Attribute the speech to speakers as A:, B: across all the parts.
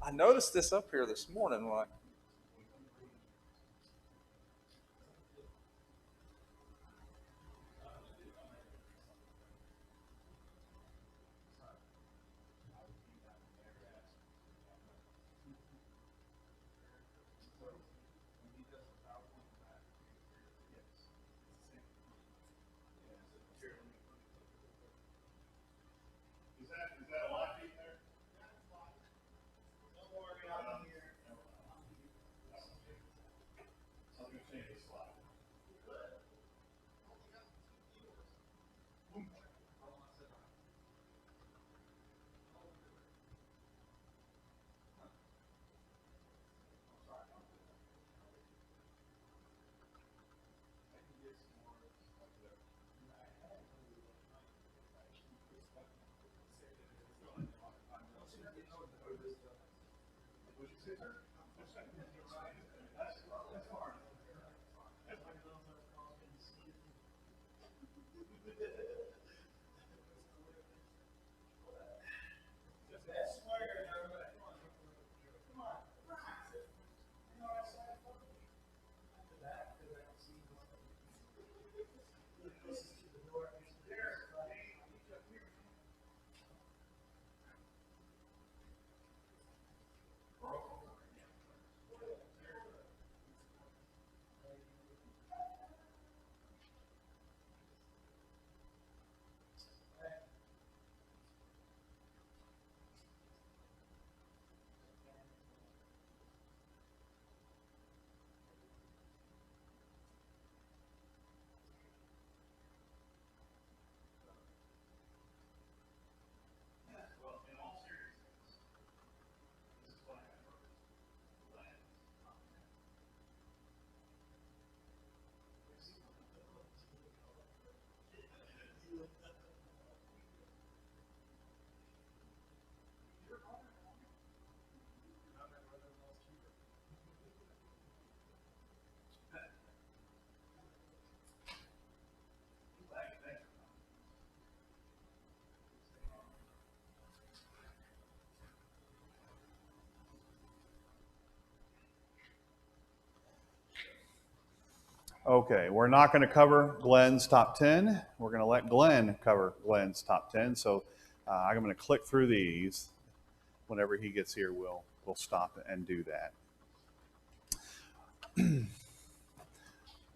A: I noticed this up here this morning. Like, okay, we're not going to cover Glenn's top 10. We're going to let Glenn cover Glenn's top 10. So I'm going to click through these. Whenever he gets here, we'll stop and do that.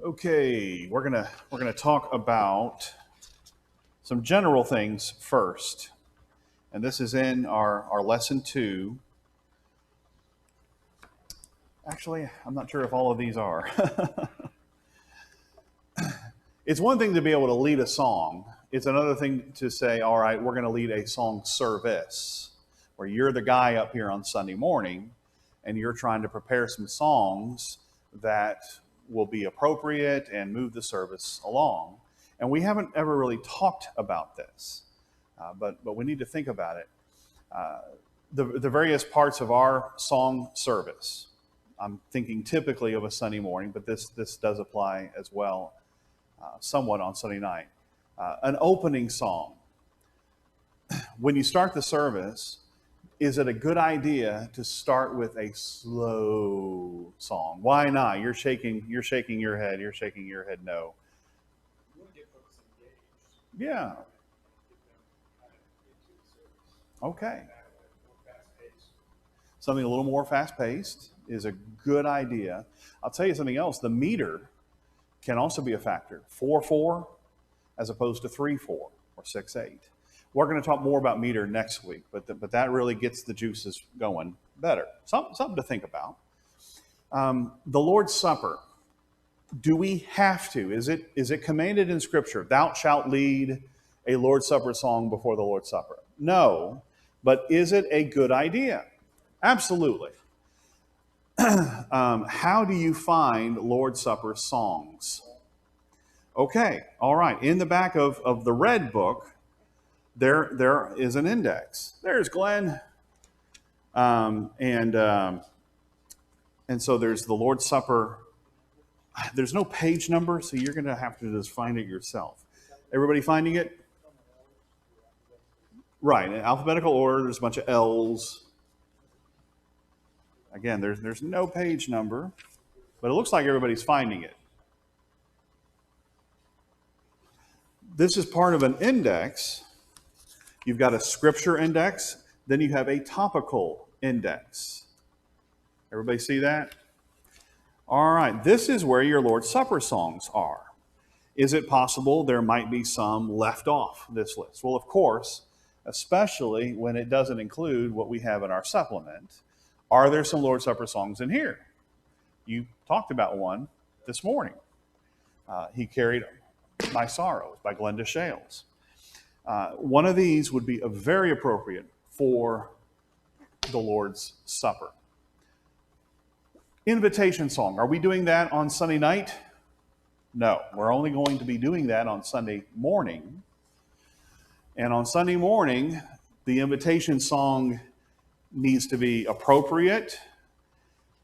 A: Okay, we're gonna talk about some general things first, and this is in our lesson 2. Actually, I'm not sure if all of these are. It's one thing to be able to lead a song. It's another thing to say, all right, we're going to lead a song service, where you're the guy up here on Sunday morning and you're trying to prepare some songs that will be appropriate and move the service along. And we haven't ever really talked about this, but we need to think about it. The various parts of our song service. I'm thinking typically of a Sunday morning, but this does apply as well, somewhat on Sunday night. An opening song. When you start the service, is it a good idea to start with a slow song? Why not? You're shaking your head. You're shaking your head no. Yeah. Okay. Something a little more fast-paced is a good idea. I'll tell you something else. The meter can also be a factor. 4/4 as opposed to 3/4 or 6/8. We're going to talk more about meter next week, but that really gets the juices going better. Something to think about. The Lord's Supper. Do we have to? Is it commanded in Scripture? Thou shalt lead a Lord's Supper song before the Lord's Supper. No, but is it a good idea? Absolutely. How do you find Lord's Supper songs? Okay, all right. In the back of the red book, there is an index. There's Glenn. And so there's the Lord's Supper. There's no page number, so you're going to have to just find it yourself. Everybody finding it? Right, in alphabetical order, there's a bunch of L's. Again, there's no page number, but it looks like everybody's finding it. This is part of an index. You've got a scripture index, then you have a topical index. Everybody see that? All right, this is where your Lord's Supper songs are. Is it possible there might be some left off this list? Well, of course, especially when it doesn't include what we have in our supplement. Are there some Lord's Supper songs in here? You talked about one this morning. He Carried My Sorrows by Glenda Shales. One of these would be very appropriate for the Lord's Supper. Invitation song. Are we doing that on Sunday night? No, we're only going to be doing that on Sunday morning. And on Sunday morning, the invitation song needs to be appropriate.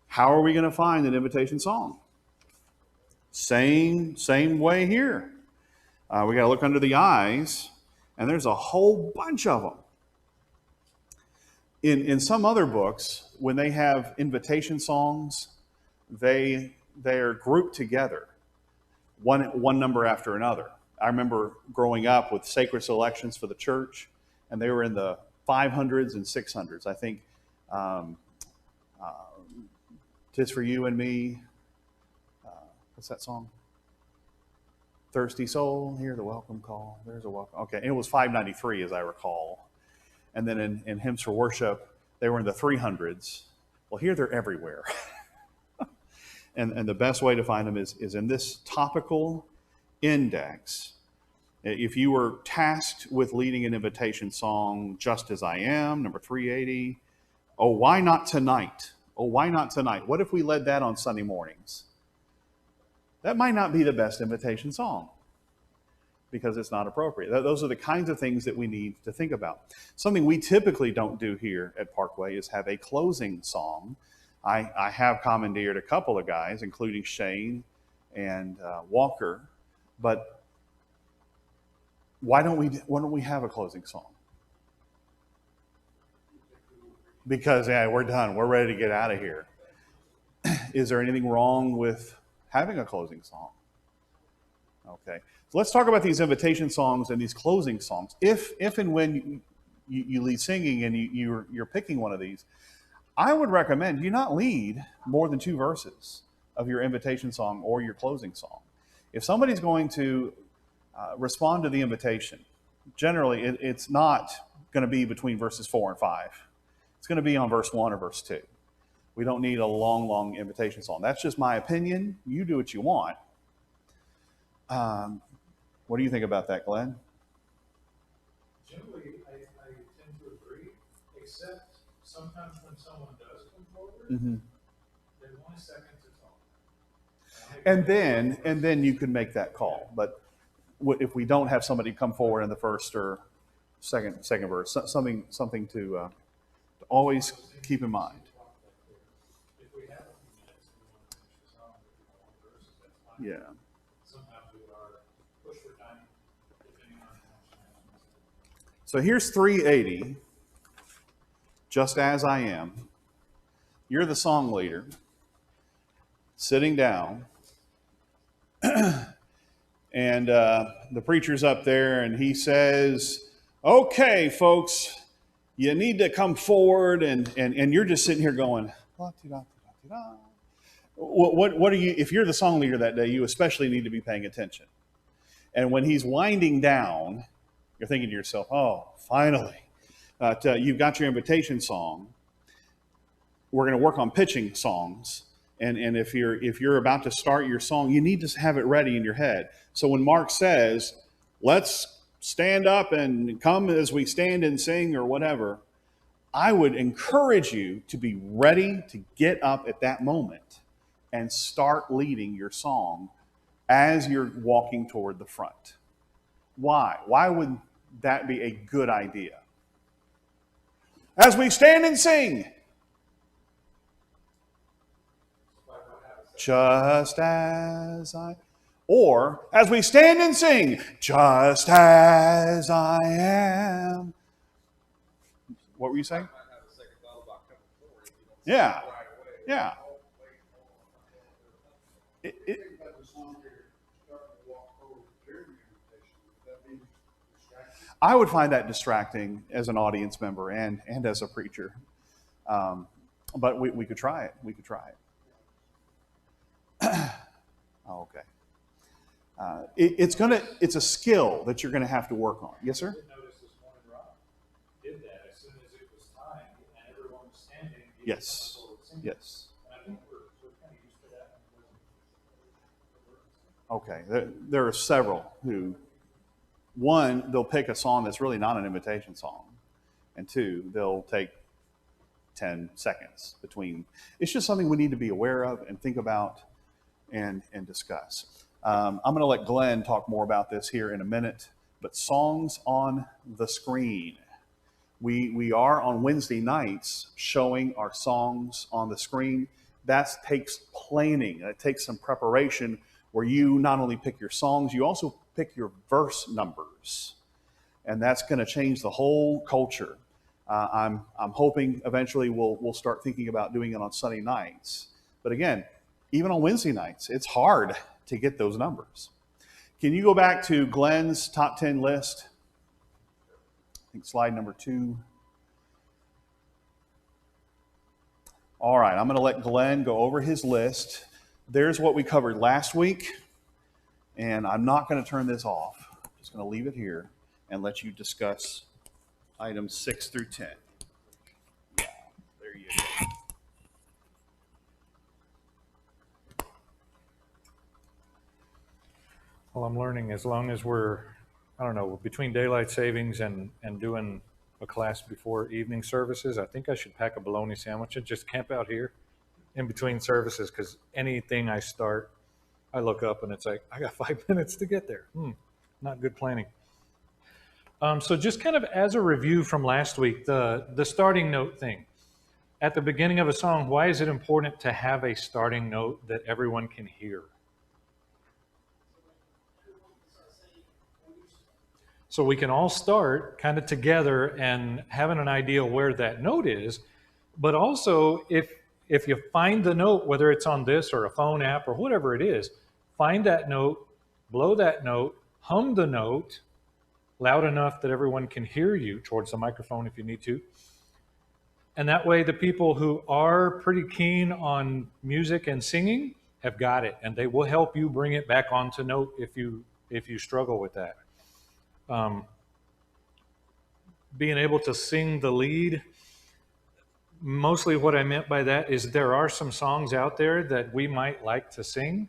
A: How are we going to find an invitation song? Same way here. We got to look under the eyes, and there's a whole bunch of them. In some other books, when they have invitation songs, they are grouped together, one number after another. I remember growing up with sacred selections for the church, and they were in the 500s and 600s. I think "Tis for You and Me." What's that song? "Thirsty soul, hear the welcome call." There's a welcome. Okay, and it was 593, as I recall. And then in hymns for worship, they were in the 300s. Well, here they're everywhere. and the best way to find them is in this topical index. If you were tasked with leading an invitation song, "Just As I Am," number 380. "Oh, Why Not Tonight?" "Oh, Why Not Tonight?" What if we led that on Sunday mornings? That might not be the best invitation song, because it's not appropriate. Those are the kinds of things that we need to think about. Something we typically don't do here at Parkway is have a closing song. I have commandeered a couple of guys, including Shane and Walker, but why don't we have a closing song? Because we're done. We're ready to get out of here. Is there anything wrong with having a closing song? Okay. So let's talk about these invitation songs and these closing songs. If and when you lead singing and you're picking one of these, I would recommend you not lead more than 2 verses of your invitation song or your closing song. If somebody's going to respond to the invitation, generally it's not going to be between verses 4 and 5. It's going to be on verse 1 or verse 2. We don't need a long invitation song. That's just my opinion. You do what you want. What do you think about that, Glenn?
B: Generally, I tend to agree, except sometimes when someone does come forward, they want a second to talk.
A: And then you can make that call. But if we don't have somebody come forward in the first or second verse, something to always keep in mind.
B: If we have a few minutes and we want to finish the song, if we don't want verses, that's fine.
A: Yeah.
B: Sometimes we are pushed for time, depending on how much time.
A: So here's 380, "Just As I Am." You're the song leader, sitting down, and the preacher's up there, and he says, "Okay, folks, you need to come forward," and you're just sitting here going, "La-ti-da-ti-da-ti-da." What are you? If you're the song leader that day, you especially need to be paying attention. And when he's winding down, you're thinking to yourself, "Oh, finally, you've got your invitation song. We're going to work on pitching songs, and if you're about to start your song, you need to have it ready in your head. So when Marc says, 'Let's stand up and come as we stand and sing,' or whatever, I would encourage you to be ready to get up at that moment and start leading your song as you're walking toward the front. Why? Why would that be a good idea? As we stand and sing, "Just as I," or as we stand and sing, "Just as I am." What were you saying? Yeah. Yeah. It, I would find that distracting as an audience member and as a preacher. But we could try it. We could try it. Oh, okay. It's a skill that you're gonna have to work on. Yes, sir.
B: I did notice this morning, Rob did that as soon as it was time and everyone was standing.
A: Yes. Yes.
B: And I think we're kind of used to that.
A: Okay. There are several who, one, they'll pick a song that's really not an invitation song, and two, they'll take 10 seconds between. It's just something we need to be aware of and think about and discuss. I'm going to let Glenn talk more about this here in a minute, but songs on the screen. We are on Wednesday nights showing our songs on the screen. That takes planning. It takes some preparation where you not only pick your songs, you also pick your verse numbers. And that's going to change the whole culture. I'm hoping eventually we'll start thinking about doing it on Sunday nights. But again, even on Wednesday nights, it's hard to get those numbers. Can you go back to Glenn's top 10 list? I think slide number 2. All right, I'm going to let Glenn go over his list. There's what we covered last week, and I'm not going to turn this off. I'm just going to leave it here and let you discuss items 6 through 10. Yeah, there you go.
B: Well, I'm learning as long as we're, I don't know, between daylight savings and doing a class before evening services, I think I should pack a bologna sandwich and just camp out here in between services, because anything I start, I look up and it's like, I got 5 minutes to get there. Not good planning. So just kind of as a review from last week, the starting note thing. At the beginning of a song, why is it important to have a starting note that everyone can hear? So we can all start kind of together and having an idea where that note is. But also, if you find the note, whether it's on this or a phone app or whatever it is, find that note, blow that note, hum the note loud enough that everyone can hear you towards the microphone if you need to. And that way the people who are pretty keen on music and singing have got it, and they will help you bring it back onto note if you struggle with that. Being able to sing the lead, mostly what I meant by that is there are some songs out there that we might like to sing,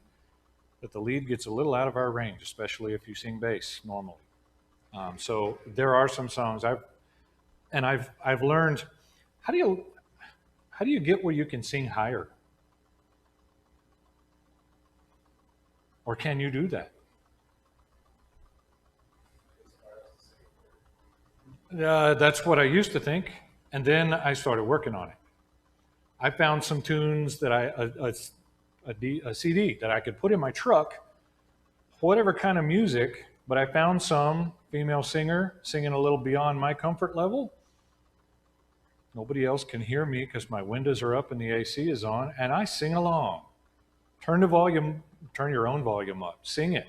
B: but the lead gets a little out of our range, especially if you sing bass normally. So there are some songs I've learned, how do you get where you can sing higher? Or can you do that? That's what I used to think, and then I started working on it. I found some tunes that a CD that I could put in my truck, whatever kind of music, but I found some female singer singing a little beyond my comfort level. Nobody else can hear me because my windows are up and the AC is on, and I sing along. Turn your own volume up, sing it.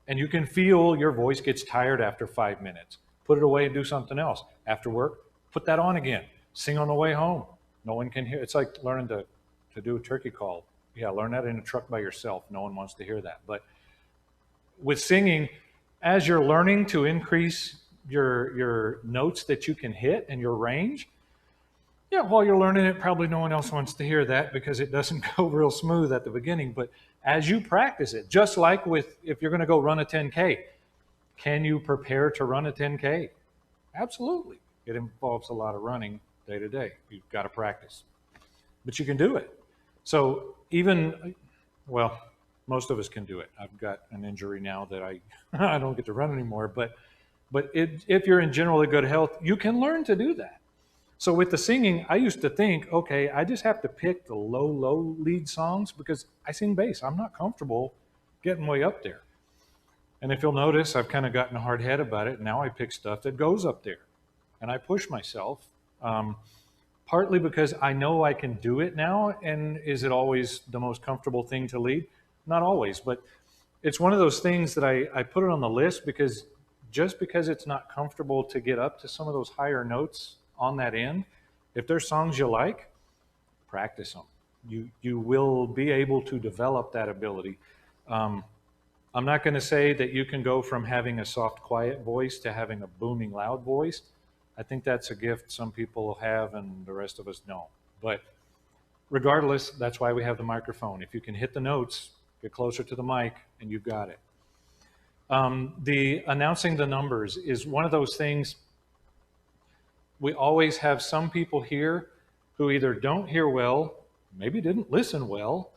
B: And you can feel your voice gets tired after 5 minutes. Put it away and do something else. After work, put that on again. Sing on the way home. No one can hear. It's like learning to do a turkey call. Yeah, learn that in a truck by yourself. No one wants to hear that. But with singing, as you're learning to increase your notes that you can hit and your range, yeah, while you're learning it, probably no one else wants to hear that because it doesn't go real smooth at the beginning. But as you practice it, just like if you're going to go run a 10K, can you prepare to run a 10K? Absolutely. It involves a lot of running day to day. You've got to practice. But you can do it. So most of us can do it. I've got an injury now that I don't get to run anymore. But if you're in generally good health, you can learn to do that. So with the singing, I used to think, okay, I just have to pick the low lead songs because I sing bass. I'm not comfortable getting way up there. And if you'll notice, I've kind of gotten a hard head about it. Now I pick stuff that goes up there, and I push myself. partly because I know I can do it now. And is it always the most comfortable thing to lead? Not always, but it's one of those things that I put it on the list because just because it's not comfortable to get up to some of those higher notes on that end, if there's songs you like, practice them. You will be able to develop that ability. Um, I'm not going to say that you can go from having a soft, quiet voice to having a booming, loud voice. I think that's a gift some people have and the rest of us don't. But regardless, that's why we have the microphone. If you can hit the notes, get closer to the mic, and you've got it. The announcing the numbers is one of those things. We always have some people here who either don't hear well, maybe didn't listen well,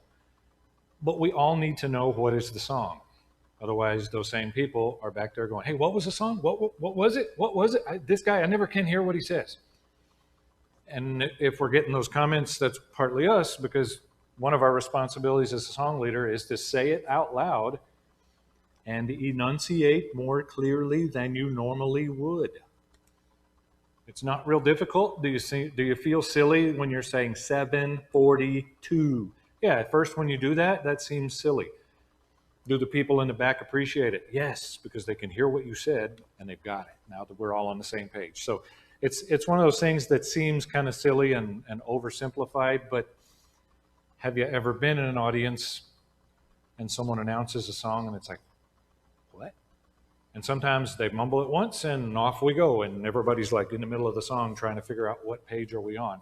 B: but we all need to know what is the song. Otherwise, those same people are back there going, hey, what was the song? What was it? What was it? This guy, I never can hear what he says. And if we're getting those comments, that's partly us, because one of our responsibilities as a song leader is to say it out loud and enunciate more clearly than you normally would. It's not real difficult. Do you feel silly when you're saying 742? Yeah, at first when you do that, that seems silly. Do the people in the back appreciate it? Yes, because they can hear what you said and they've got it. Now that we're all on the same page. So it's one of those things that seems kind of silly and oversimplified, but have you ever been in an audience and someone announces a song and it's like, what? And sometimes they mumble it once and off we go, and everybody's like in the middle of the song trying to figure out what page are we on.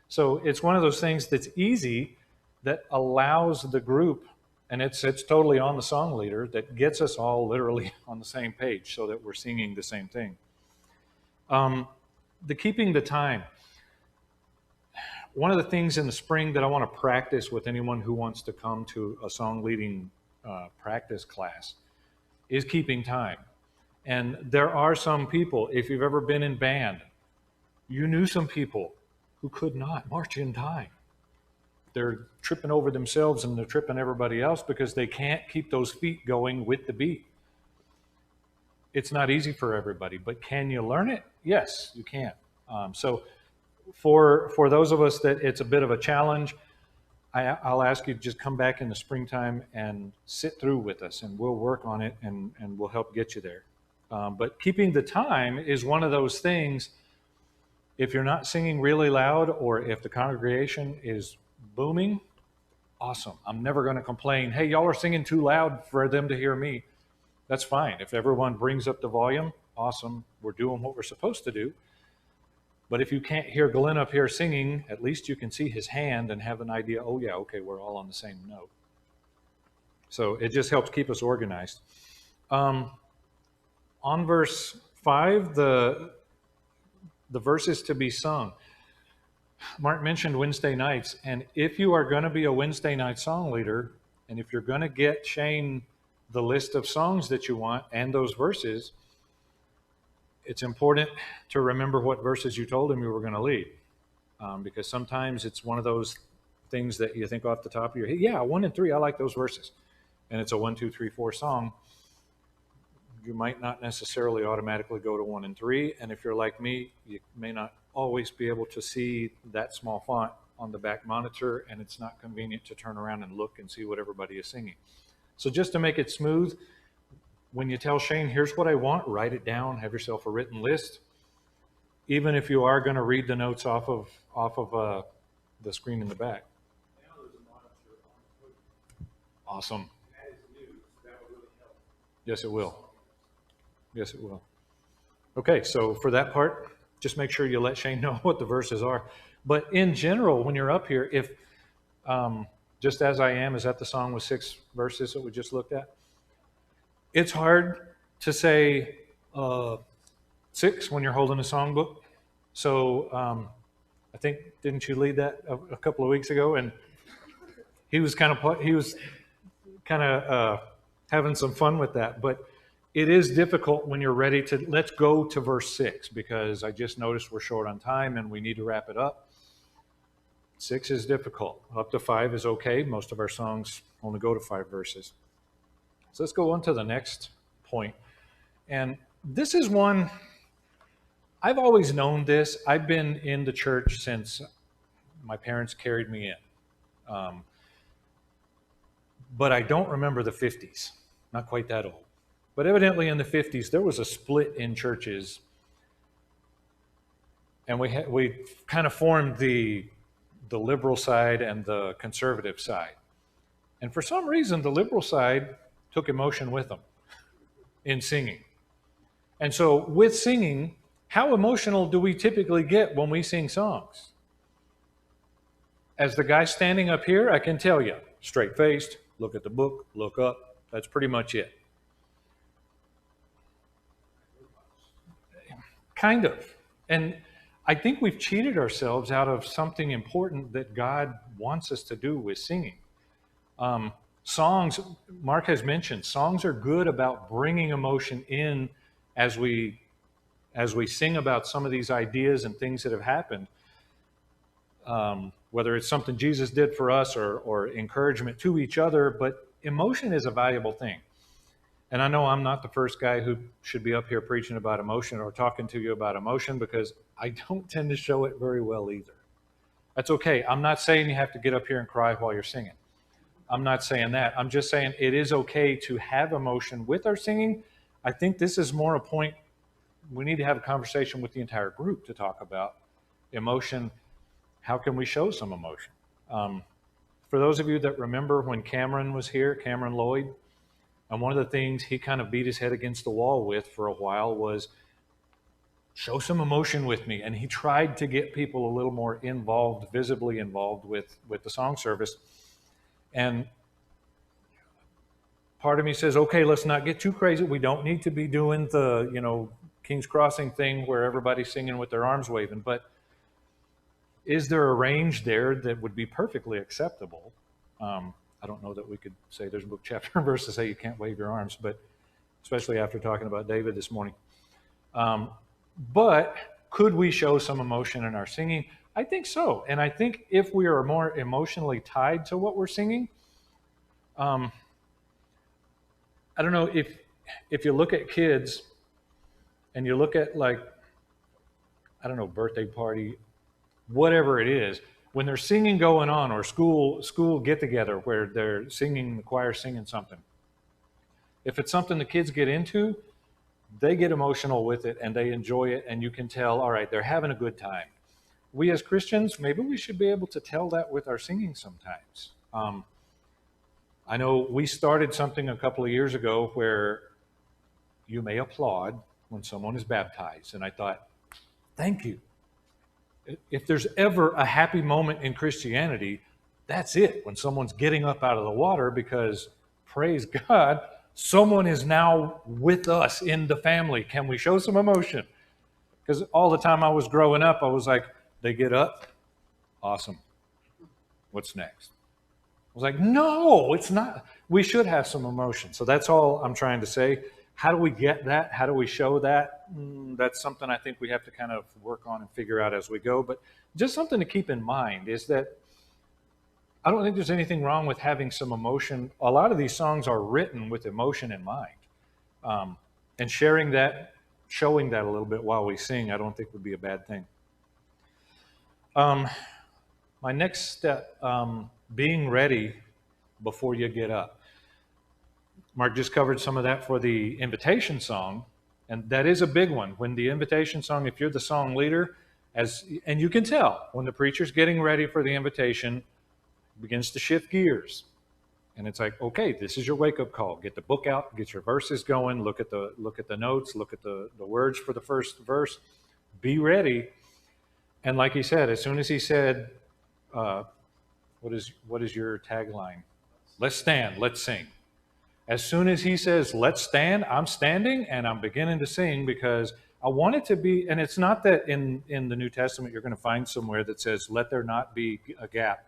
B: So it's one of those things that's easy, that allows the group, and it's totally on the song leader, that gets us all literally on the same page so that we're singing the same thing. The keeping the time. One of the things in the spring that I want to practice with anyone who wants to come to a song leading practice class is keeping time. And there are some people, if you've ever been in band, you knew some people who could not march in time. They're tripping over themselves and they're tripping everybody else because they can't keep those feet going with the beat. It's not easy for everybody, but can you learn it? Yes, you can. So for those of us that it's a bit of a challenge, I'll ask you to just come back in the springtime and sit through with us, and we'll work on it and we'll help get you there. But keeping the time is one of those things. If you're not singing really loud, or if the congregation is booming, awesome. I'm never going to complain, hey, y'all are singing too loud for them to hear me. That's fine. If everyone brings up the volume, awesome. We're doing what we're supposed to do. But if you can't hear Glenn up here singing, at least you can see his hand and have an idea, oh yeah, okay, we're all on the same note. So it just helps keep us organized. On verse 5, the verses to be sung. Mark mentioned Wednesday nights, and if you are going to be a Wednesday night song leader, and if you're going to get Shane the list of songs that you want and those verses, it's important to remember what verses you told him you were going to lead, because sometimes it's one of those things that you think off the top of your head, yeah, 1 and 3, I like those verses, and it's a 1, 2, 3, 4 song. You might not necessarily automatically go to 1 and 3, and if you're like me, you may not always be able to see that small font on the back monitor, and it's not convenient to turn around and look and see what everybody is singing. So just to make it smooth, when you tell Shane, here's what I want, write it down, have yourself a written list. Even if you are going to read the notes off of the screen in the back.
C: Now there's a monitor on the podium.
B: Awesome.
C: That is new, so that would really help.
B: Yes, it will. Yes, it will. Okay, so for that part, just make sure you let Shane know what the verses are. But in general, when you're up here, if Just As I Am, is that the song with 6 verses that we just looked at? It's hard to say 6 when you're holding a songbook. So I think, didn't you lead that a couple of weeks ago? And he was kind of having some fun with that. But it is difficult when you're ready to, let's go to verse 6, because I just noticed we're short on time and we need to wrap it up. 6 is difficult. Up to 5 is okay. Most of our songs only go to 5 verses. So let's go on to the next point. And this is one I've always known this. I've been in the church since my parents carried me in. But I don't remember the 50s, not quite that old. But evidently in the 50s, there was a split in churches, and we kind of formed the liberal side and the conservative side. And for some reason, the liberal side took emotion with them in singing. And so, with singing, how emotional do we typically get when we sing songs? As the guy standing up here, I can tell you, straight faced, look at the book, look up. That's pretty much it. Kind of. And I think we've cheated ourselves out of something important that God wants us to do with singing. Songs, Mark has mentioned, songs are good about bringing emotion in as we sing about some of these ideas and things that have happened. Whether it's something Jesus did for us or encouragement to each other, but emotion is a valuable thing. And I know I'm not the first guy who should be up here preaching about emotion or talking to you about emotion, because I don't tend to show it very well either. That's okay. I'm not saying you have to get up here and cry while you're singing. I'm not saying that. I'm just saying it is okay to have emotion with our singing. I think this is more a point we need to have a conversation with the entire group to talk about emotion. How can we show some emotion? For those of you that remember when Cameron was here, Cameron Lloyd, and one of the things he kind of beat his head against the wall with for a while was show some emotion with me. And he tried to get people a little more involved, visibly involved with the song service. And part of me says, okay, let's not get too crazy. We don't need to be doing the, King's Crossing thing where everybody's singing with their arms waving. But is there a range there that would be perfectly acceptable? I don't know that we could say there's a book, chapter, and verse to say you can't wave your arms, but especially after talking about David this morning. But could we show some emotion in our singing? I think so. And I think if we are more emotionally tied to what we're singing, I don't know, if you look at kids and you look at birthday party, whatever it is, when there's singing going on or school get together where they're singing, the choir singing something, if it's something the kids get into, they get emotional with it and they enjoy it, and you can tell, all right, they're having a good time. We as Christians, maybe we should be able to tell that with our singing sometimes. I know we started something a couple of years ago where you may applaud when someone is baptized, and I thought, thank you. If there's ever a happy moment in Christianity, that's it, when someone's getting up out of the water, because praise God, someone is now with us in the family. Can we show some emotion? Because all the time I was growing up, I was like, they get up, awesome. What's next? I was like, no, it's not. We should have some emotion. So that's all I'm trying to say. How do we get that? How do we show that? That's something I think we have to kind of work on and figure out as we go. But just something to keep in mind is that I don't think there's anything wrong with having some emotion. A lot of these songs are written with emotion in mind. And sharing that, showing that a little bit while we sing, I don't think would be a bad thing. My next step, being ready before you get up. Mark just covered some of that for the invitation song, and that is a big one. When the invitation song, if you're the song leader, and you can tell when the preacher's getting ready for the invitation, begins to shift gears. And it's like, okay, this is your wake-up call. Get the book out, get your verses going, look at the notes, look at the words for the first verse. Be ready. And like he said, as soon as he said, what is your tagline? Let's stand, let's sing. As soon as he says, let's stand, I'm standing and I'm beginning to sing, because I want it to be, and it's not that in the New Testament you're going to find somewhere that says, let there not be a gap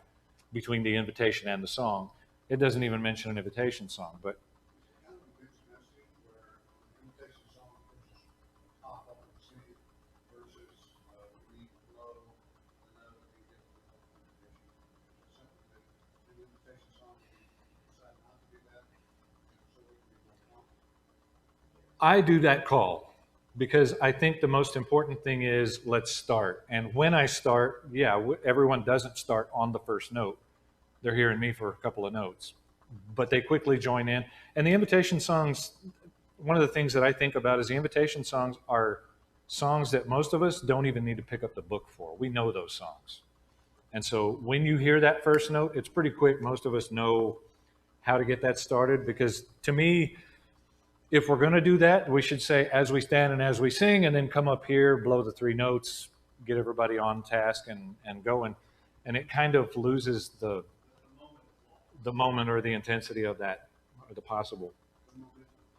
B: between the invitation and the song. It doesn't even mention an invitation song, but I do that call. because I think the most important thing is let's start. And when I start, yeah, everyone doesn't start on the first note. They're hearing me for a couple of notes, but they quickly join in. And the invitation songs, one of the things that I think about is the invitation songs are songs that most of us don't even need to pick up the book for. We know those songs. And so when you hear that first note, it's pretty quick. Most of us know how to get that started, because to me, if we're going to do that, we should say as we stand and as we sing, and then come up here, blow the three notes, get everybody on task and going. And it kind of loses the moment or the intensity of that, or the possible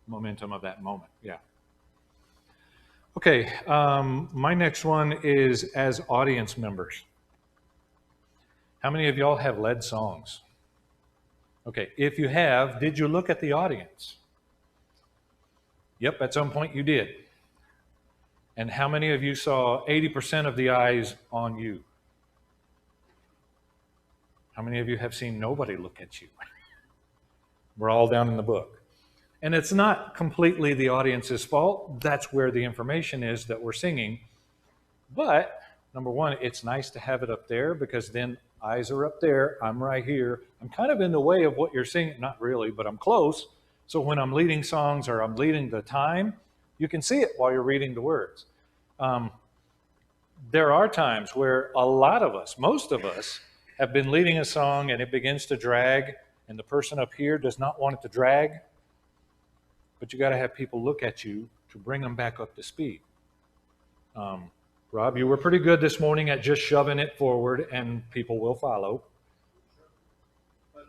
B: momentum of that moment. Yeah. Okay. My next one is as audience members. How many of y'all have led songs? Okay. If you have, did you look at the audience? Yep, at some point you did. And how many of you saw 80% of the eyes on you? How many of you have seen nobody look at you? We're all down in the book. And it's not completely the audience's fault. That's where the information is that we're singing. But number one, it's nice to have it up there, because then eyes are up there. I'm right here. I'm kind of in the way of what you're singing. Not really, but I'm close. So when I'm leading songs or I'm leading the time, you can see it while you're reading the words. There are times where a lot of us, most of us, have been leading a song and it begins to drag, and the person up here does not want it to drag. But you got to have people look at you to bring them back up to speed. Rob, you were pretty good this morning at just shoving it forward, and people will follow.
D: But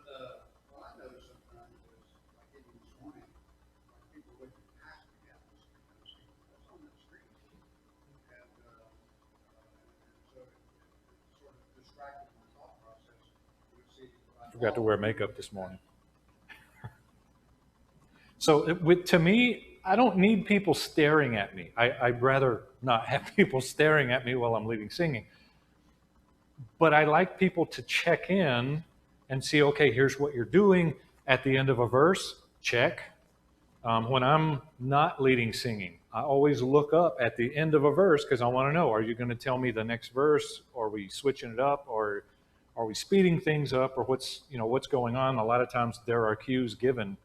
D: what I noticed sometimes is, like even this morning, people looking past me at us because that's on the screen, and so it sort of distracted my thought process. You see,
B: Forgot to wear makeup this morning. So to me, I don't need people staring at me. I'd rather not have people staring at me while I'm leading singing. But I like people to check in and see, okay, here's what you're doing at the end of a verse, check. When I'm not leading singing, I always look up at the end of a verse, because I want to know, are you going to tell me the next verse? Or are we switching it up? Or are we speeding things up? Or what's going on? A lot of times there are cues given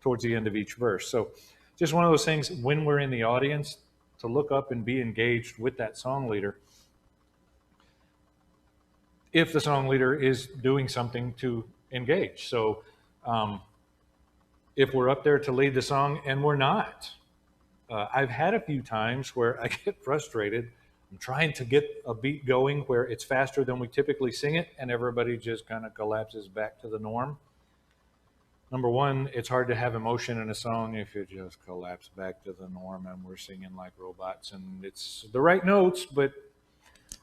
B: towards the end of each verse. So just one of those things, when we're in the audience, to look up and be engaged with that song leader, if the song leader is doing something to engage. So if we're up there to lead the song and we're not, I've had a few times where I get frustrated. I'm trying to get a beat going where it's faster than we typically sing it, and everybody just kind of collapses back to the norm. Number one, it's hard to have emotion in a song if you just collapse back to the norm and we're singing like robots, and it's the right notes, but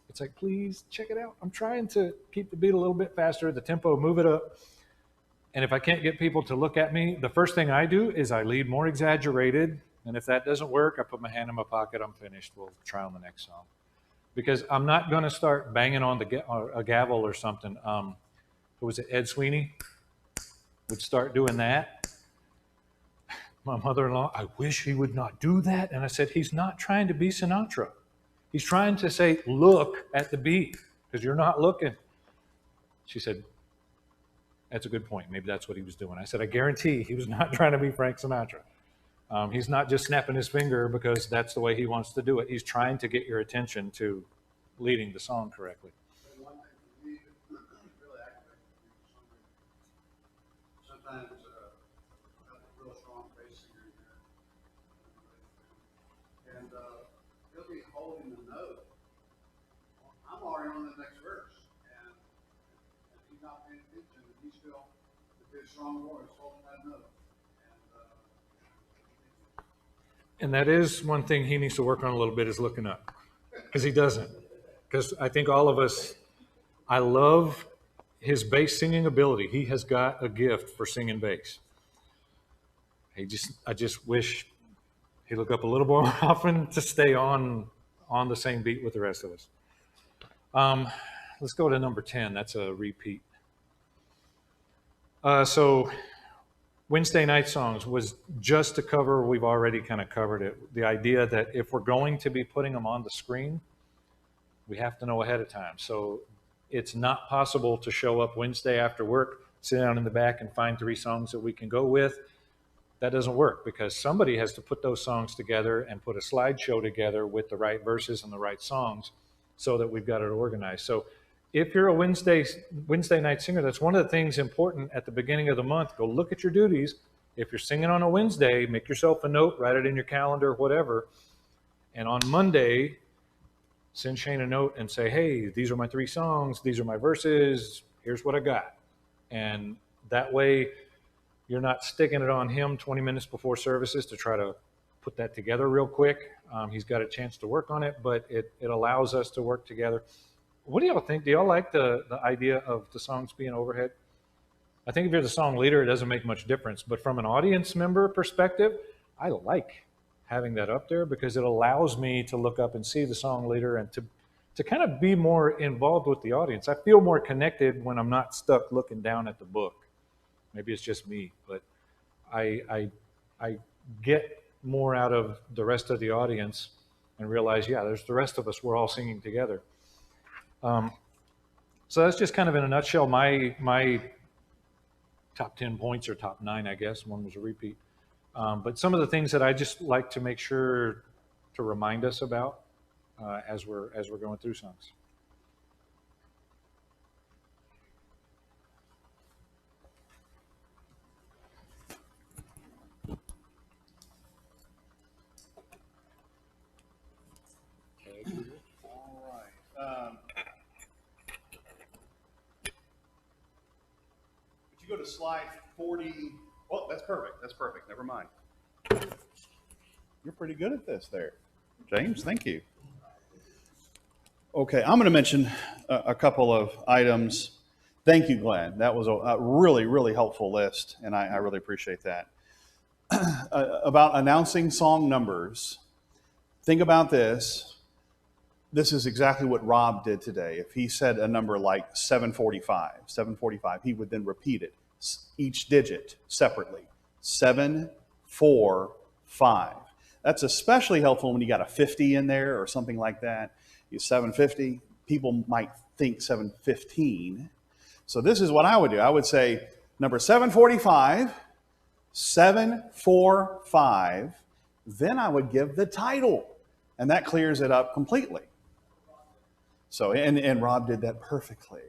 B: it's like, please check it out. I'm trying to keep the beat a little bit faster, the tempo, move it up. And if I can't get people to look at me, the first thing I do is I lead more exaggerated. And if that doesn't work, I put my hand in my pocket. I'm finished. We'll try on the next song. Because I'm not going to start banging on a gavel or something. Was it Ed Sweeney? Would start doing that. My mother-in-law, I wish he would not do that. And I said, he's not trying to be Sinatra. He's trying to say, look at the beat, because you're not looking. She said, that's a good point. Maybe that's what he was doing. I said, I guarantee he was not trying to be Frank Sinatra. He's not just snapping his finger because that's the way he wants to do it. He's trying to get your attention to leading the song correctly.
D: one thing for me that really activates me for some reason. Sometimes I have a real strong bass singer here, and he'll be holding the note. I'm already on the next verse, and he's not paying attention, and he's still with his strong voice holding that note.
B: And that is one thing he needs to work on a little bit, is looking up, because he doesn't. Because I think all of us, I love his bass singing ability. He has got a gift for singing bass. I just wish he'd look up a little more often to stay on the same beat with the rest of us. Let's go to number 10. That's a repeat. So Wednesday night songs was just to cover, we've already kind of covered it. The idea that if we're going to be putting them on the screen, we have to know ahead of time. So it's not possible to show up Wednesday after work, sit down in the back and find 3 songs that we can go with. That doesn't work because somebody has to put those songs together and put a slideshow together with the right verses and the right songs so that we've got it organized. So if you're a Wednesday night singer, that's one of the things important at the beginning of the month. Go look at your duties. If you're singing on a Wednesday, make yourself a note, write it in your calendar, whatever. And on Monday, send Shane a note and say, hey, these are my 3 songs. These are my verses. Here's what I got. And that way you're not sticking it on him 20 minutes before services to try to put that together real quick. He's got a chance to work on it, but it allows us to work together. What do y'all think? Do y'all like the idea of the songs being overhead? I think if you're the song leader, it doesn't make much difference. But from an audience member perspective, I like having that up there because it allows me to look up and see the song leader and to kind of be more involved with the audience. I feel more connected when I'm not stuck looking down at the book. Maybe it's just me, but I get more out of the rest of the audience and realize, yeah, there's the rest of us. We're all singing together. So that's just kind of in a nutshell my top 10 points or top 9, I guess. One was a repeat. But some of the things that I just like to make sure to remind us about as we're going through songs.
A: All right. Would you go to slide 40? Oh, that's perfect. That's perfect. Never mind. You're pretty good at this there, James. Thank you. Okay, I'm going to mention a couple of items. Thank you, Glenn. That was a really, really helpful list, and I really appreciate that. About announcing song numbers, think about this. This is exactly what Rob did today. If he said a number like 745, he would then repeat it, each digit separately. 7, 4, 5. That's especially helpful when you got a 50 in there or something like that. You 750, people might think 715. So this is what I would do. I would say number 745, 745, then I would give the title, and that clears it up completely. So, and Rob did that perfectly.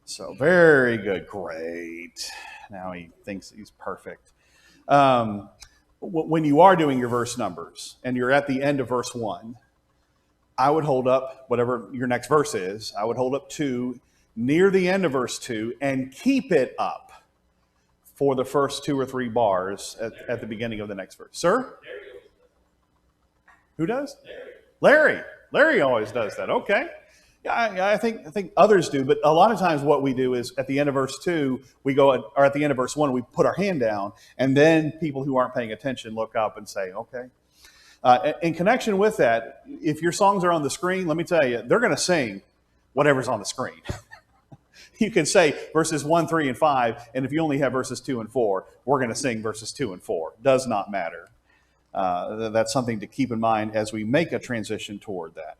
A: So very good, great. Now he thinks he's perfect. When you are doing your verse numbers and you're at the end of verse 1, I would hold up whatever your next verse is. I would hold up 2 near the end of verse 2 and keep it up for the first 2 or 3 bars at the beginning of the next verse. Sir? Who does? Larry. Larry always does that. Okay. Yeah, I think others do, but a lot of times what we do is at the end of verse 2, we go, or at the end of verse 1, we put our hand down, and then people who aren't paying attention look up and say, okay. In connection with that, if your songs are on the screen, let me tell you, they're going to sing whatever's on the screen. You can say verses 1, 3, and 5, and if you only have verses 2 and 4, we're going to sing verses 2 and 4. Does not matter. That's something to keep in mind as we make a transition toward that.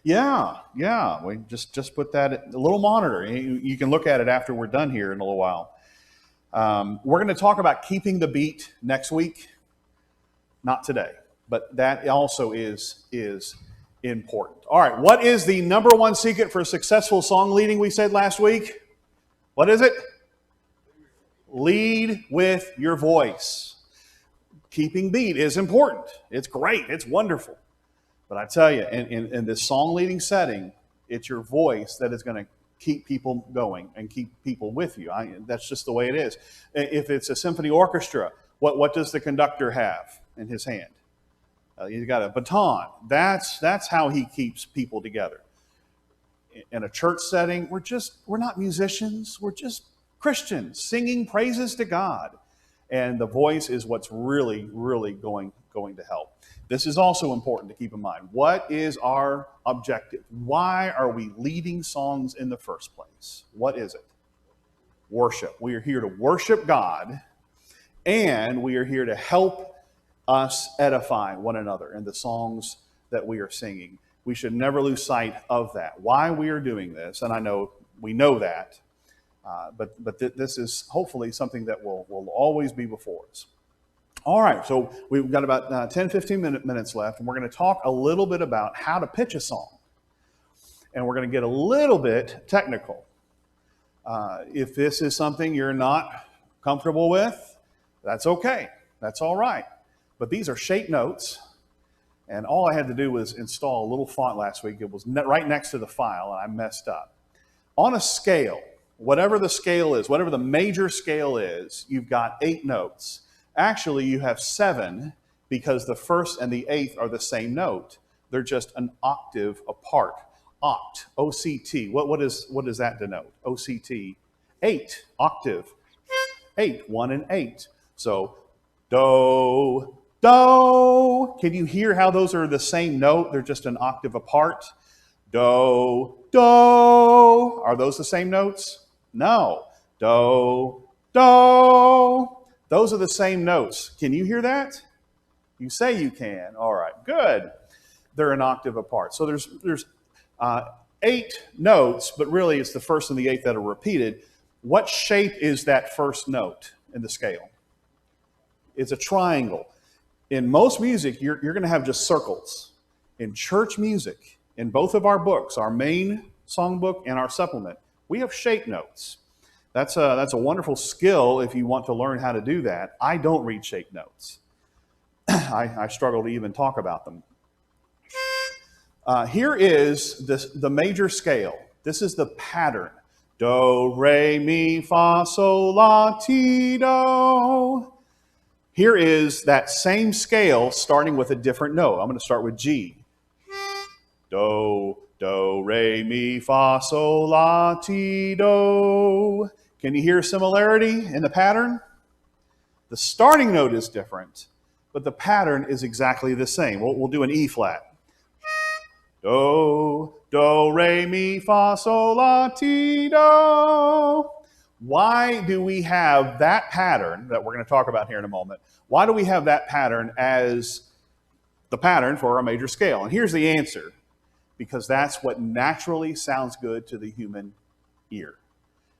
A: Yeah. We just put that a little monitor. You can look at it after we're done here in a little while. We're going to talk about keeping the beat next week. Not today, but that also is important. All right, what is the number 1 secret for successful song leading we said last week? What is it? Lead with your voice. Keeping beat is important. It's great. It's wonderful. But I tell you, in this song leading setting, it's your voice that is going to keep people going and keep people with you. That's just the way it is. If it's a symphony orchestra, what does the conductor have in his hand? He's got a baton. That's how he keeps people together. In a church setting, we're not musicians. We're just Christians singing praises to God. And the voice is what's really, really going to help. This is also important to keep in mind. What is our objective? Why are we leading songs in the first place? What is it? Worship. We are here to worship God, and we are here to help us edify one another in the songs that we are singing. We should never lose sight of that. Why we are doing this, and I know we know that, but this is hopefully something that will always be before us. All right, so we've got about 10, 15 minutes left, and we're going to talk a little bit about how to pitch a song. And we're going to get a little bit technical. If this is something you're not comfortable with, that's okay. That's all right. But these are shape notes, and all I had to do was install a little font last week. It was right next to the file, and I messed up. On a scale, whatever the scale is, whatever the major scale is, you've got 8 notes. Actually, you have 7 because the first and the 8th are the same note. They're just an octave apart. Oct, O-C-T. What does that denote? O-C-T. 8, octave. 8, 1 and 8. So, do, do. Can you hear how those are the same note? They're just an octave apart. Do, do. Are those the same notes? No. Do, do. Those are the same notes. Can you hear that? You say you can. All right, good. They're an octave apart. So there's 8 notes, but really it's the first and the 8th that are repeated. What shape is that first note in the scale? It's a triangle. In most music, you're going to have just circles. In church music, in both of our books, our main songbook and our supplement, we have shape notes. That's a wonderful skill if you want to learn how to do that. I don't read shape notes. I struggle to even talk about them. Here is the major scale. This is the pattern. Do, re, mi, fa, sol, la, ti, do. Here is that same scale starting with a different note. I'm going to start with G. Do, do, re, mi, fa, sol, la, ti, do. Can you hear similarity in the pattern? The starting note is different, but the pattern is exactly the same. We'll do an E flat. Do, do, re, mi, fa, sol, la, ti, do. Why do we have that pattern that we're going to talk about here in a moment? Why do we have that pattern as the pattern for our major scale? And here's the answer. Because that's what naturally sounds good to the human ear.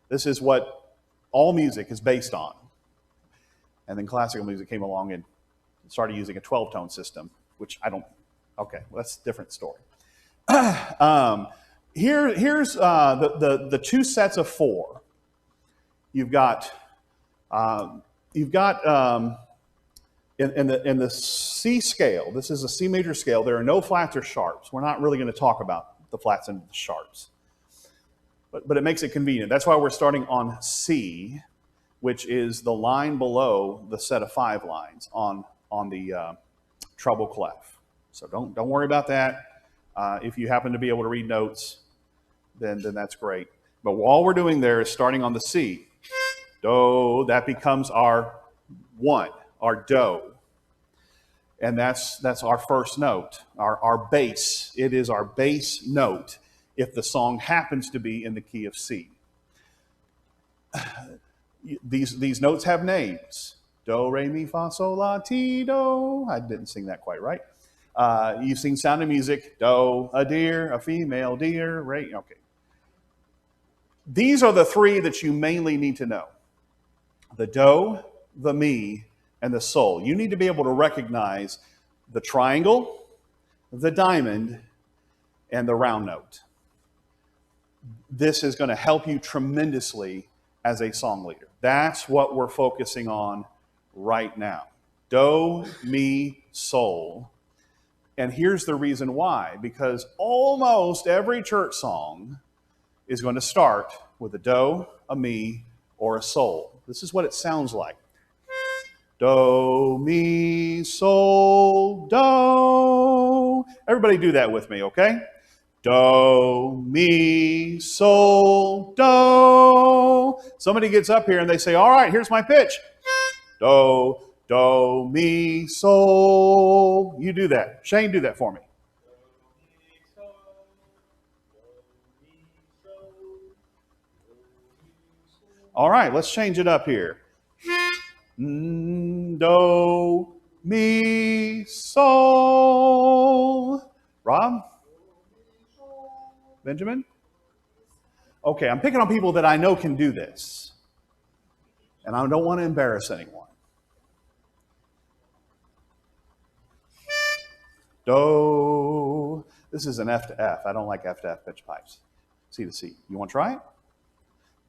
A: This is what all music is based on. And then classical music came along and started using a 12-tone system, which I don't, okay, well, that's a different story. Here's the 2 sets of 4. You've got in the C scale, this is a C major scale, there are no flats or sharps. We're not really going to talk about the flats and the sharps. But it makes it convenient. That's why we're starting on C, which is the line below the set of 5 lines on the treble clef. So don't worry about that. If you happen to be able to read notes, then that's great. But all we're doing there is starting on the C. Do, that becomes our 1, our do. And that's our first note, our bass. It is our bass note if the song happens to be in the key of C. These notes have names. Do, re, mi, fa, sol, la, ti, do. I didn't sing that quite right. You've seen Sound of Music. Do, a deer, a female deer, re, okay. These are the 3 that you mainly need to know. The do, the mi, and the sol. You need to be able to recognize the triangle, the diamond, and the round note. This is going to help you tremendously as a song leader. That's what we're focusing on right now. Do, mi, sol. And here's the reason why. Because almost every church song is going to start with a do, a mi, or a sol. This is what it sounds like. Do, mi, sol, do. Everybody do that with me, okay? Do, mi, sol, do. Somebody gets up here and they say, all right, here's my pitch. Do, do, mi, sol. You do that. Shane, do that for me. All right, let's change it up here. Do, mi, sol. Rob? Benjamin? Okay, I'm picking on people that I know can do this. And I don't want to embarrass anyone. Do. This is an F to F. I don't like F to F pitch pipes. C to C. You want to try it?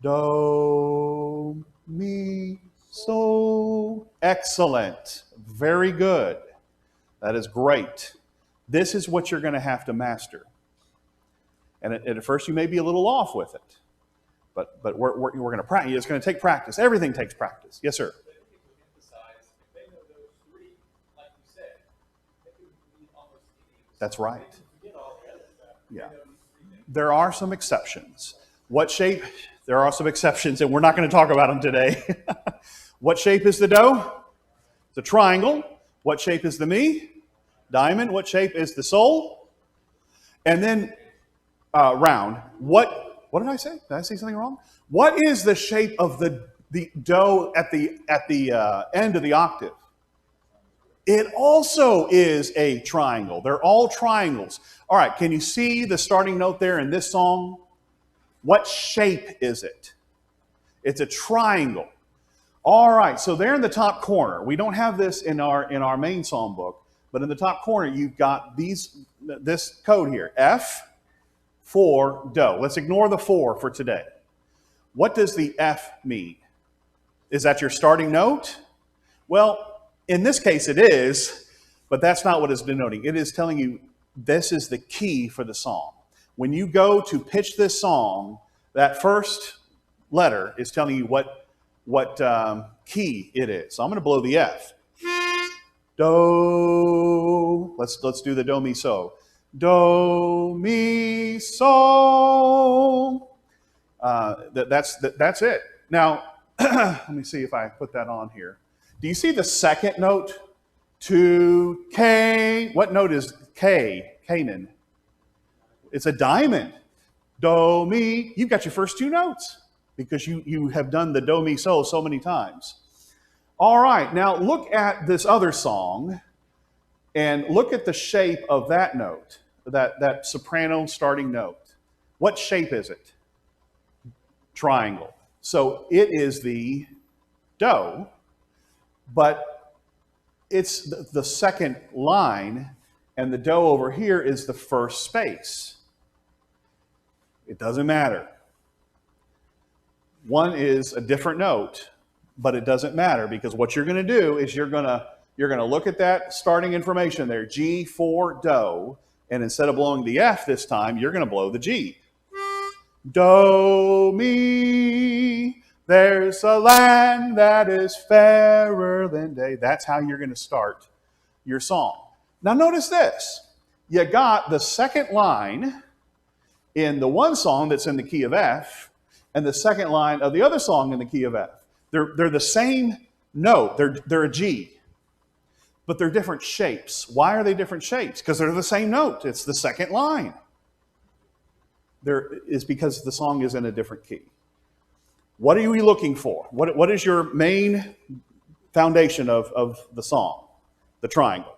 A: Do, mi, sol. Excellent. Very good. That is great. This is what you're going to have to master. And at first you may be a little off with it. But we're going to practice. It's going to take practice. Everything takes practice. Yes, sir. That's right. Yeah. There are some exceptions. What shape? There are some exceptions, and we're not going to talk about them today. What shape is the do? The triangle. What shape is the mi? Diamond. What shape is the sol? And then round. What did I say? Did I say something wrong? What is the shape of the do at the end of the octave? It also is a triangle. They're all triangles. All right, can you see the starting note there in this song? What shape is it? It's a triangle. All right, so there in the top corner, we don't have this in our main psalm book, but in the top corner you've got this code here, F for do. Let's ignore the for today. What does the F mean? Is that your starting note? Well, in this case it is, but that's not what it's denoting. It is telling you this is the key for the song. When you go to pitch this song, that first letter is telling you what key it is. So I'm going to blow the F. Do. Let's do the do mi so. Do mi so. That's it. Now let me see if I put that on here. Do you see the second note? To K. What note is K? Canaan. It's a diamond. Do, mi. You've got your first two notes because you have done the do, mi, so many times. All right, now look at this other song and look at the shape of that note, that soprano starting note. What shape is it? Triangle. So it is the do, but it's the second line, and the do over here is the first space. It doesn't matter. One is a different note, but it doesn't matter because what you're going to do is you're going to look at that starting information there, G for do, and instead of blowing the F this time, you're going to blow the G. Do, mi. There's a land that is fairer than day. That's how you're going to start your song. Now notice this. You got the second line in the one song that's in the key of F and the second line of the other song in the key of F. They're the same note. They're a G, but they're different shapes. Why are they different shapes? Because they're the same note. It's the second line. There is because the song is in a different key. What are we looking for? What is your main foundation of the song? The triangle.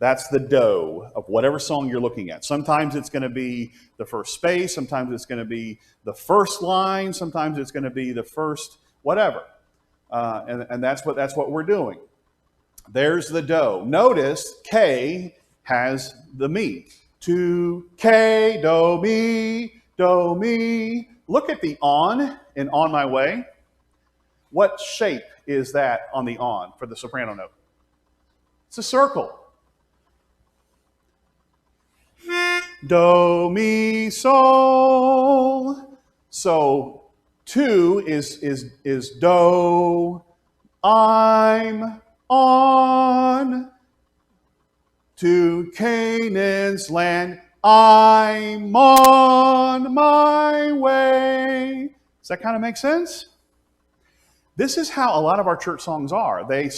A: That's the do of whatever song you're looking at. Sometimes it's going to be the first space. Sometimes it's going to be the first line. Sometimes it's going to be the first whatever. And that's what we're doing. There's the do. Notice K has the mi. To K, do, mi, do, mi. Look at the on in On My Way. What shape is that on the on for the soprano note? It's a circle. Do, mi, sol. So two is do. I'm on to Canaan's land. I'm on my way. Does that kind of make sense? This is how a lot of our church songs are. They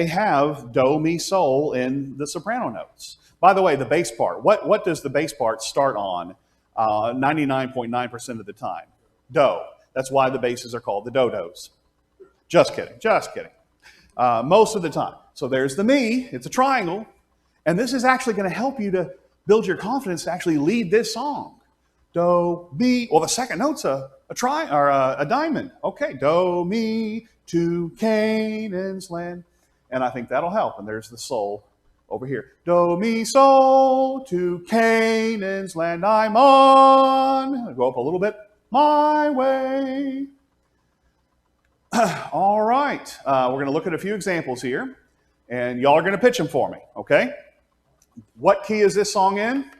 A: have do, mi, sol in the soprano notes. By the way, the bass part. What does the bass part start on 99.9% of the time? Do. That's why the basses are called the dodos. Just kidding, just kidding. Most of the time. So there's the mi, it's a triangle, and this is actually going to help you to build your confidence to actually lead this song. Do, mi, well, the second note's a diamond. Okay, do, mi, to Canaan's land. And I think that'll help. And there's the sol over here. Do, mi, sol, to Canaan's land I'm on. I'll go up a little bit. My way. All right. We're going to look at a few examples here. And y'all are going to pitch them for me, okay? What key is this song in?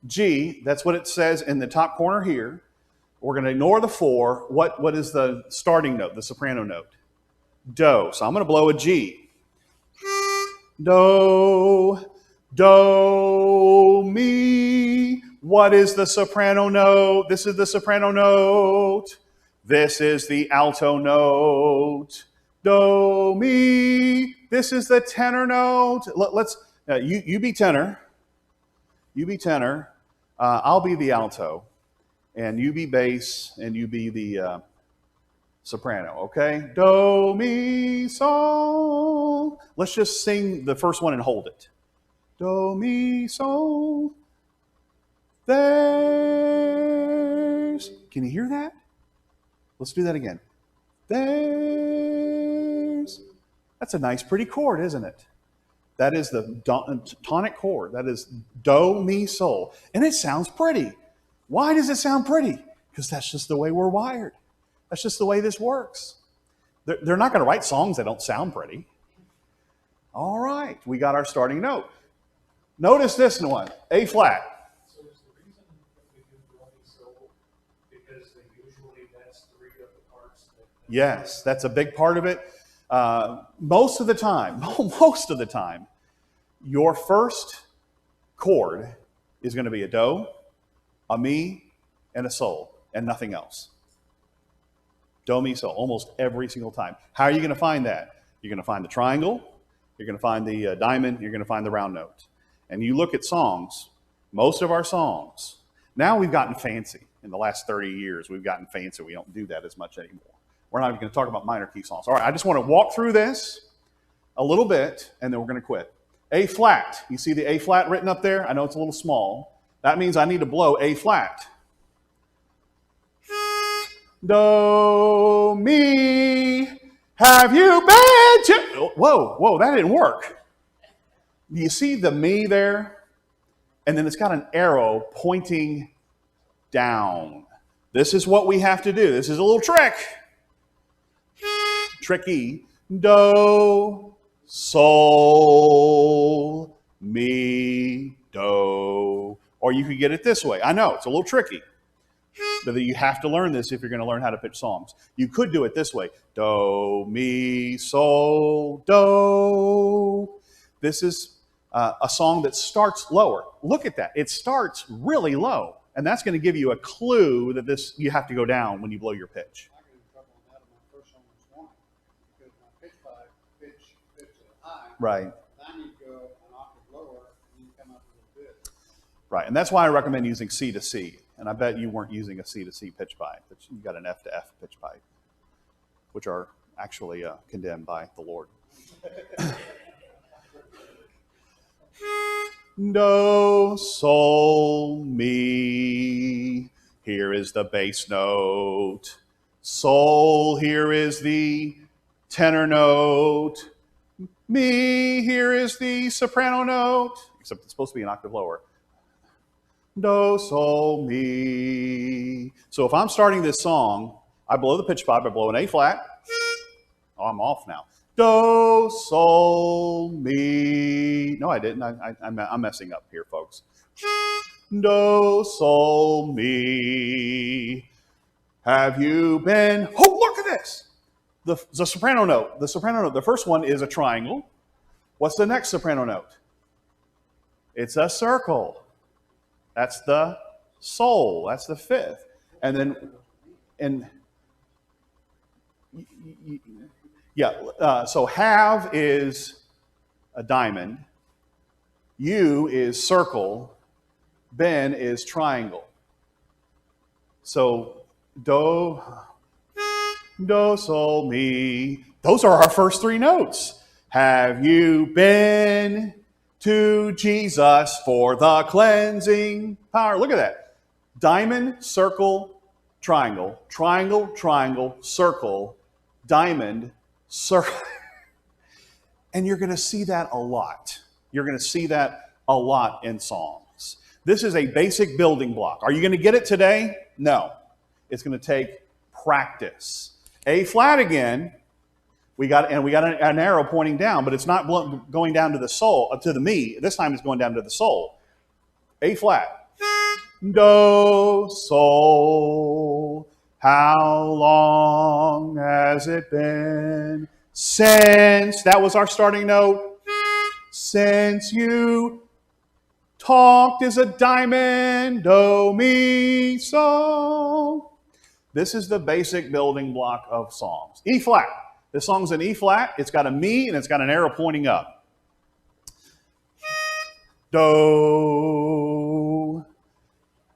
A: G. That's what it says in the top corner here. We're going to ignore the 4. What is the starting note, the soprano note? Do. So I'm going to blow a G. Do, do, mi. What is the soprano note? This is the soprano note. This is the alto note. Do, mi. This is the tenor note. You be tenor. You be tenor. I'll be the alto. And you be bass. And you be the soprano. Okay? Do, mi, sol. Let's just sing the first one and hold it. Do, mi, sol. There's. Can you hear that? Let's do that again. There's. That's a nice, pretty chord, isn't it? That is the tonic chord. That is do, mi, sol. And it sounds pretty. Why does it sound pretty? Because that's just the way we're wired. That's just the way this works. They're not going to write songs that don't sound pretty. All right, we got our starting note. Notice this one, A flat.
C: So is the reason that we do do mi sol because usually that's 3 of the parts that
A: Yes, that's a big part of it. Most of the time, your first chord is going to be a do, a mi, and a sol, and nothing else. Do, mi, sol, almost every single time. How are you going to find that? You're going to find the triangle, you're going to find the diamond, you're going to find the round note. And you look at songs, most of our songs, now we've gotten fancy. In the last 30 years, we've gotten fancy. We don't do that as much anymore. We're not even going to talk about minor key songs. All right, I just want to walk through this a little bit, and then we're going to quit. A flat. You see the A flat written up there? I know it's a little small. That means I need to blow A flat. Do, mi. Have you been to... Whoa, that didn't work. Do you see the mi there? And then it's got an arrow pointing down. This is what we have to do. This is a little trick. Tricky. Do, sol, mi, do. Or you could get it this way. I know, it's a little tricky. But you have to learn this if you're going to learn how to pitch songs. You could do it this way. Do, mi, sol, do. This is a song that starts lower. Look at that. It starts really low. And that's going to give you a clue that you have to go down when you blow your pitch.
D: I got in trouble on that on my first song this morning because my pitch at a high.
A: Right.
D: I need to go an octave lower and then come up a little bit.
A: Right. And that's why I recommend using C to C. And I bet you weren't using a C to C pitch pipe. But you got an F to F pitch pipe, which are actually condemned by the Lord. Do, sol, mi. Here is the bass note. Sol, here is the tenor note. Mi, here is the soprano note. Except it's supposed to be an octave lower. Do, sol, mi. So if I'm starting this song, I blow the pitch pipe, I blow an A flat. Oh, I'm off now. Do, sol, mi. No, I didn't. I'm messing up here, folks. Do, sol, mi. Have you been... Oh, look at this. The soprano note. The soprano note. The first one is a triangle. What's the next soprano note? It's a circle. That's the sol. That's the fifth. And then... so have is a diamond. U is circle. Ben is triangle. So do, do, sol, mi. Those are our first three notes. Have you been to Jesus for the cleansing power? Look at that. Diamond, circle, triangle, triangle, triangle, circle, diamond, circle. And you're going to see that a lot. You're going to see that a lot in songs. This is a basic building block. Are you going to get it today? No. It's going to take practice. A flat again. We got an arrow pointing down, but it's not going down to the soul, to the mi. This time it's going down to the soul. A flat. Do, sol. How long has it been since, that was our starting note, since you talked is a diamond, do, mi, sol. This is the basic building block of songs. E flat. This song's an E flat. It's got a mi and it's got an arrow pointing up. Do.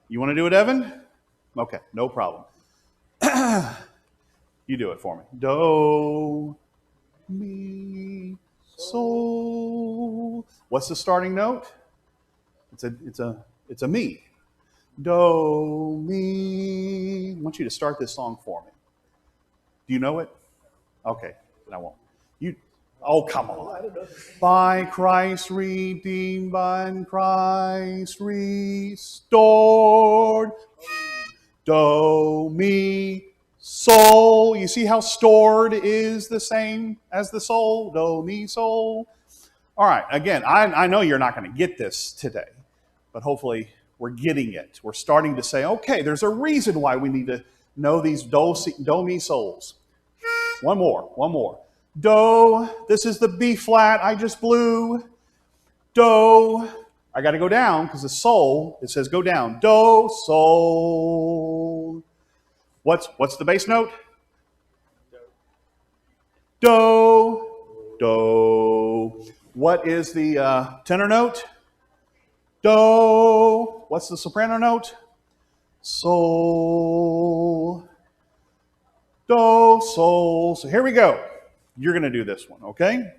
A: You want to do it, Evan? Okay, no problem. You do it for me. Do, mi, sol. What's the starting note? It's a mi. Do, mi. I want you to start this song for me. Do you know it? Okay, then I won't. Oh, come on. By Christ redeemed, by Christ restored. Do, mi, sol. You see how stored is the same as the soul? Do, mi, sol. All right, again, I know you're not going to get this today, but hopefully we're getting it. We're starting to say, okay, there's a reason why we need to know these do, mi, sols. One more. Do, this is the B flat I just blew. Do, I got to go down because the sol, it says go down. Do, sol. What's the bass note? Do, do. What is the tenor note? Do. What's the soprano note? Sol. Do, sol. So here we go. You're going to do this one, okay?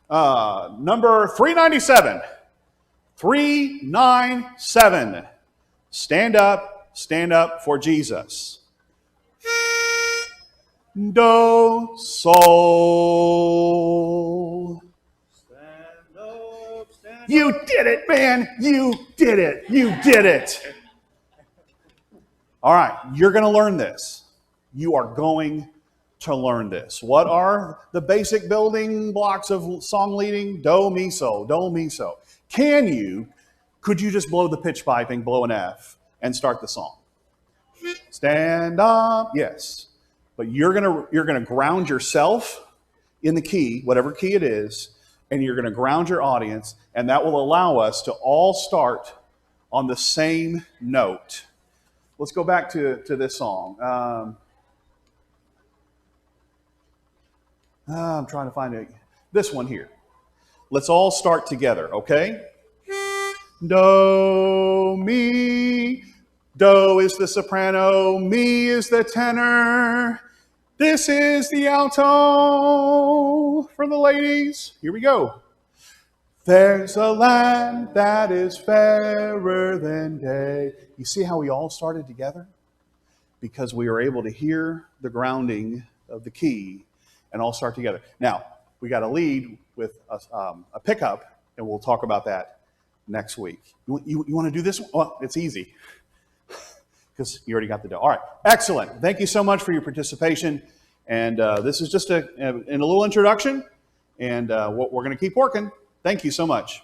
A: Number 397. 397. Stand up for Jesus. Do, sol.
D: Stand up, stand up.
A: You did it, man. You did it. You did it. All right, you're going to learn this. You are going to learn this. What are the basic building blocks of song leading? Do, mi, so. Do, mi, so. Could you just blow the pitch pipe and blow an F and start the song? Stand up, yes. But you're gonna ground yourself in the key, whatever key it is, and you're gonna ground your audience, and that will allow us to all start on the same note. Let's go back to this song. I'm trying to find it. This one here. Let's all start together, okay? Do, mi. Do is the soprano. Mi is the tenor. This is the alto for the ladies. Here we go. There's a land that is fairer than day. You see how we all started together? Because we were able to hear the grounding of the key and all start together. Now, we got to lead with a pickup, and we'll talk about that next week. You want to do this one? Well, it's easy because you already got the dough. All right, excellent. Thank you so much for your participation. And this is just in a little introduction, and we're going to keep working. Thank you so much.